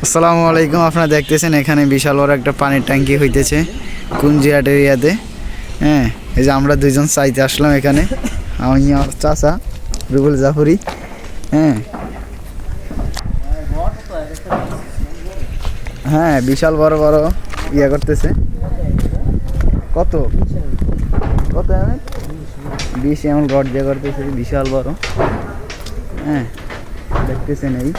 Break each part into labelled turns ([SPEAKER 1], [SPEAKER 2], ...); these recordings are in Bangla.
[SPEAKER 1] আসসালামু আলাইকুম। আপনারা দেখতেছেন এখানে বিশাল বড় একটা পানির ট্যাঙ্কি হইতেছে কুঞ্জিয়াট এরিয়াতে। হ্যাঁ, এই যে আমরা দুইজন চাইতে আসলাম এখানে, আমি আমার চাচা রুবুল জাফরি। হ্যাঁ হ্যাঁ, বিশাল বড় বড় ইয়া করতেছে। কত কত 20 ml রড দিয়ে করতেছে, বিশাল বড়। হ্যাঁ দেখতেছেন এই।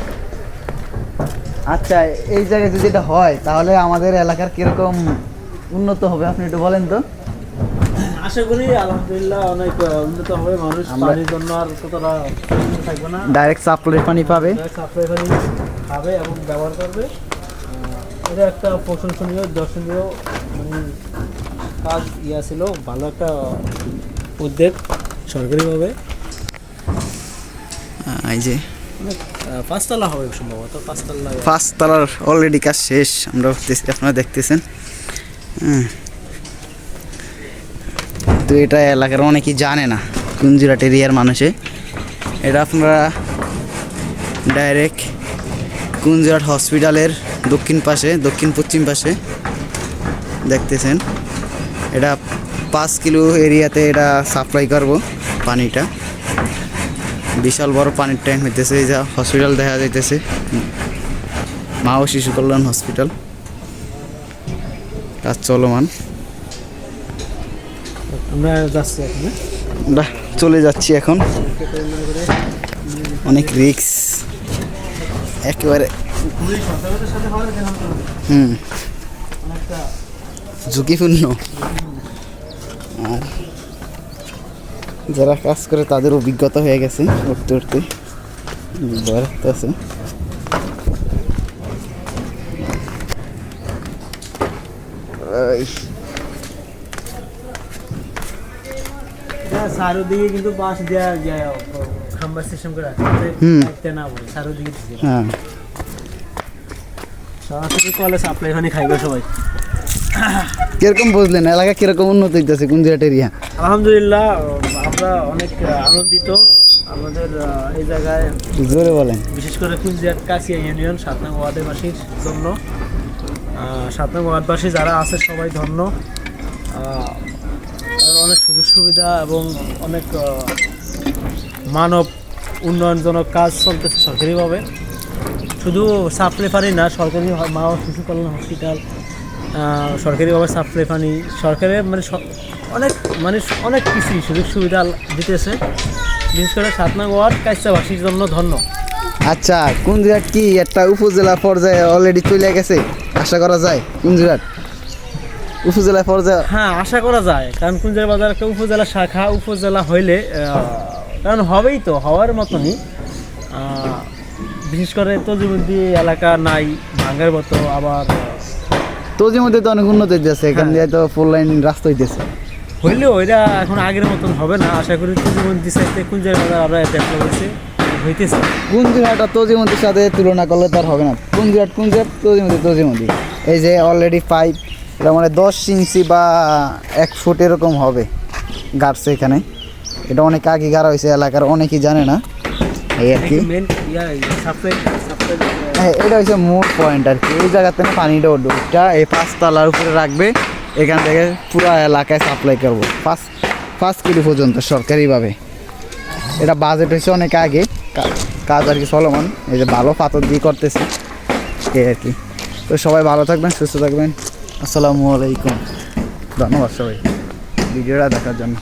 [SPEAKER 1] আচ্ছা, এই জায়গায় যদি এটা হয় তাহলে আমাদের এলাকার কিরকম উন্নত হবে আপনি একটু বলেন তো।
[SPEAKER 2] আশা করি আলহামদুলিল্লাহ অনেক উন্নত হবে, মানুষ পানির জন্য আর ততটা থাকবে না,
[SPEAKER 1] ডাইরেক্ট সাপ্লাই পানি পাবে,
[SPEAKER 2] সাপ্লাই পানি খাবে এবং ব্যবহার করবে। এটা একটা প্রশংসনীয় দর্শনীয় মানে কাজ ছিল, ভালো একটা উদ্যোগ সরকারিভাবে।
[SPEAKER 1] এই যে
[SPEAKER 2] পাঁচতলা হবে সম্ভবত,
[SPEAKER 1] পাঁচতলার অলরেডি কাজ শেষ আমরা আপনারা দেখতেছেন। তো এটা এলাকার অনেকেই জানে না, কুঞ্জিরাট এরিয়ার মানুষে। এটা আপনারা ডাইরেক্ট কুঞ্জিরাট হসপিটালের দক্ষিণ পাশে, দক্ষিণ পশ্চিম পাশে দেখতেছেন। এটা 5 কিলো এরিয়াতে এটা সাপ্লাই করব পানিটা। বিশাল বড় পানির ট্যাঙ্ক হইতেছে। এই যা হসপিটাল দেখা যাইতেছে, মা ও শিশু কল্যাণ হসপিটাল, কাজ চলমান। আমরা চলে যাচ্ছি এখন, অনেক রিস্ক একেবারে। ঝুঁকিপূর্ণ। আর যারা কাজ করে তাদের অভিজ্ঞতা হয়ে গেছে উঠতে উঠতে, ভয় রাখতে আছে।
[SPEAKER 2] চারোদিকে কিন্তু বাঁশ দেওয়া যায়, খাম্বার সিস্টেম করে না বলে চারোদিকে সরাসরি কলে সাপ্লাই পানি খাইবে সবাই।
[SPEAKER 1] কিরকম বুঝলেন এলাকা কিরকম উন্নত হইতেছে কুঞ্জিরাট এরিয়া?
[SPEAKER 2] আলহামদুলিল্লাহ আমরা অনেক আনন্দিত। আমাদের এই জায়গায়
[SPEAKER 1] জোরে বলেন,
[SPEAKER 2] বিশেষ করে কুঞ্জিরাট কাছিয়া ইউনিয়ন 7 নং ওয়ার্ডবাসীর জন্য, 7 নং ওয়ার্ডবাসী যারা আছে সবাই ধন্য। অনেক সুযোগ সুবিধা এবং অনেক মানব উন্নয়নজনক কাজ চলতেছে সরকারিভাবে। শুধু সাপ্লাই পানি না, সরকারি মা ও শিশু কল্যাণ হসপিটাল, সরকারিভাবে সাপ্লাই পানি, সরকারের মানে অনেক কিছুই সুযোগ সুবিধা দিতেছে। বিশেষ করে 7 নং ওয়ার্ড কাছাবাসীর জন্য ধন্য।
[SPEAKER 1] আচ্ছা, কুঞ্জিরাট কি একটা উপজেলা পর্যায়ে অলরেডি চলে গেছে আশা করা যায়? কুঞ্জিরাট উপজেলা পর্যায়ে?
[SPEAKER 2] হ্যাঁ, আশা করা যায়, কারণ কুঞ্জিরাট বাজার একটা উপজেলা শাখা। উপজেলা হইলে কারণ হবেই তো, হওয়ার মতনই। বিশেষ করে তজিমুদ্দি এলাকা নাই, ভাঙ্গার মতো। আবার
[SPEAKER 1] তজিমুদ্দি তো অনেক উন্নত হইতেছে, এখান দিয়ে তো 4 লাইন রাস্তা হইতেছে।
[SPEAKER 2] হইলেও এটা এখন আগের মতন হবে না। আশা করি তজিমুদ্দি সাইডে কুঞ্জিরাট বাজার আমরা ডেভেলপ হইতেছে।
[SPEAKER 1] কুঞ্জিরাট আর তজিমুদ্দির সাথে তুলনা করলে তার হবে না। কুঞ্জিরাট তজিমুদ্দি এই যে অলরেডি পাইপ, এটা মানে 10 ইঞ্চি বা 1 ফুট এরকম হবে গাড়ছে এখানে। এটা অনেক আগে গাড়া হয়েছে, এলাকার অনেকেই জানে না এই আর কি। হ্যাঁ, এটা হচ্ছে মূল পয়েন্ট আর কি। এই জায়গাতে পানিটা উঠবে, এটা এই 5 তলার উপরে রাখবে, এখান থেকে পুরো এলাকায় সাপ্লাই করবো 5 কিলো পর্যন্ত সরকারিভাবে। এটা বাজেট হয়েছে অনেক আগে, কাজ আর কি চলমান। এই যে ভালো পাথর দিয়ে করতেছে এই আর কি। তো সবাই ভালো থাকবেন, সুস্থ থাকবেন। আসসালামু আলাইকুম। ধন্যবাদ সবাই ভিডিওটা দেখার জন্য।